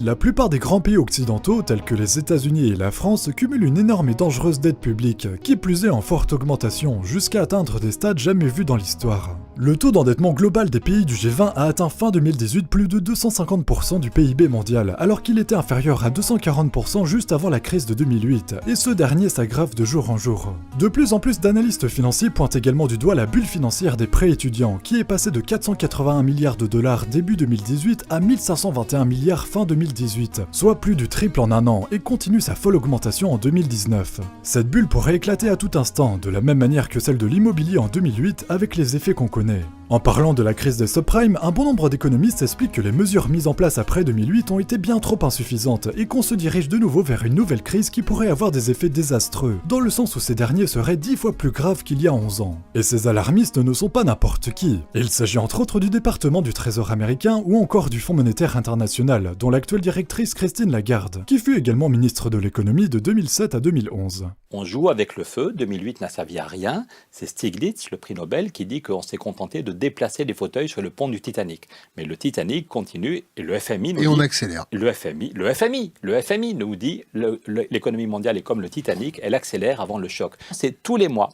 La plupart des grands pays occidentaux, tels que les États-Unis et la France, cumulent une énorme et dangereuse dette publique, qui plus est en forte augmentation, jusqu'à atteindre des stades jamais vus dans l'histoire. Le taux d'endettement global des pays du G20 a atteint fin 2018 plus de 250% du PIB mondial, alors qu'il était inférieur à 240% juste avant la crise de 2008, et ce dernier s'aggrave de jour en jour. De plus en plus d'analystes financiers pointent également du doigt la bulle financière des prêts étudiants, qui est passée de 481 milliards de dollars début 2018 à 1521 milliards fin 2018, soit plus du triple en un an, et continue sa folle augmentation en 2019. Cette bulle pourrait éclater à tout instant, de la même manière que celle de l'immobilier en 2008, avec les effets qu'on connaît. En parlant de la crise des subprimes, un bon nombre d'économistes expliquent que les mesures mises en place après 2008 ont été bien trop insuffisantes et qu'on se dirige de nouveau vers une nouvelle crise qui pourrait avoir des effets désastreux, dans le sens où ces derniers seraient 10 fois plus graves qu'il y a 11 ans. Et ces alarmistes ne sont pas n'importe qui. Il s'agit entre autres du département du Trésor américain ou encore du Fonds monétaire international, dont l'actuelle directrice Christine Lagarde, qui fut également ministre de l'économie de 2007 à 2011. On joue avec le feu, 2008 n'a servi à rien, c'est Stiglitz, le prix Nobel, qui dit qu'on s'est contenté de déplacer les fauteuils sur le pont du Titanic. Mais le Titanic continue et le FMI nous dit... Et on accélère. Le FMI nous dit l'économie mondiale est comme le Titanic, elle accélère avant le choc. C'est tous les mois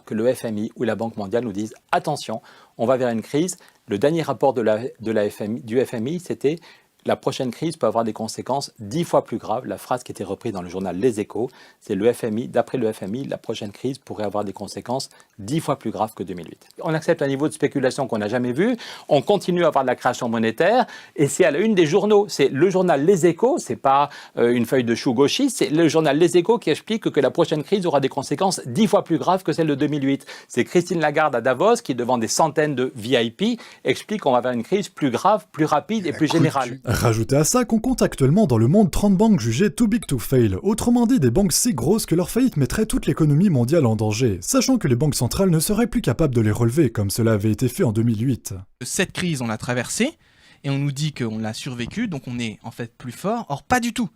que le FMI ou la Banque mondiale nous disent « Attention, on va vers une crise ». Le dernier rapport du FMI, c'était « La prochaine crise peut avoir des conséquences 10 fois plus graves ». La phrase qui était reprise dans le journal Les Échos, c'est le FMI, d'après le FMI, la prochaine crise pourrait avoir des conséquences 10 fois plus graves que 2008. On accepte un niveau de spéculation qu'on n'a jamais vu, on continue à avoir de la création monétaire, et c'est à la une des journaux. C'est le journal Les Échos, c'est pas une feuille de chou gauchiste, c'est le journal Les Échos qui explique que la prochaine crise aura des conséquences 10 fois plus graves que celle de 2008. C'est Christine Lagarde à Davos qui, devant des centaines de VIP, explique qu'on va vers une crise plus grave, plus rapide et plus générale. Rajoutez à ça qu'on compte actuellement dans le monde 30 banques jugées too big to fail, autrement dit des banques si grosses que leur faillite mettrait toute l'économie mondiale en danger, sachant que les banques centrales ne seraient plus capables de les relever comme cela avait été fait en 2008. Cette crise, on l'a traversée, et on nous dit qu'on l'a survécu, donc on est en fait plus fort. Or, pas du tout.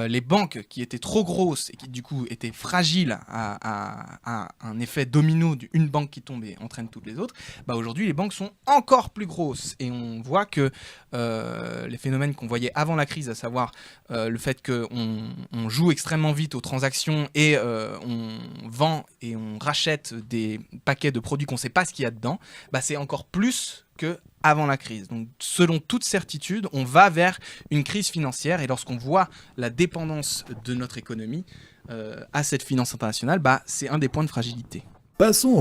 Les banques qui étaient trop grosses et qui du coup étaient fragiles à un effet domino d'une banque qui tombe et entraîne toutes les autres, bah aujourd'hui les banques sont encore plus grosses. Et on voit que les phénomènes qu'on voyait avant la crise, à savoir le fait qu'on joue extrêmement vite aux transactions et on vend et on rachète des paquets de produits qu'on ne sait pas ce qu'il y a dedans, bah c'est encore plus qu'avant la crise. Donc, selon toute certitude, on va vers une crise financière, et lorsqu'on voit la dépendance de notre économie à cette finance internationale, bah, c'est un des points de fragilité. Passons au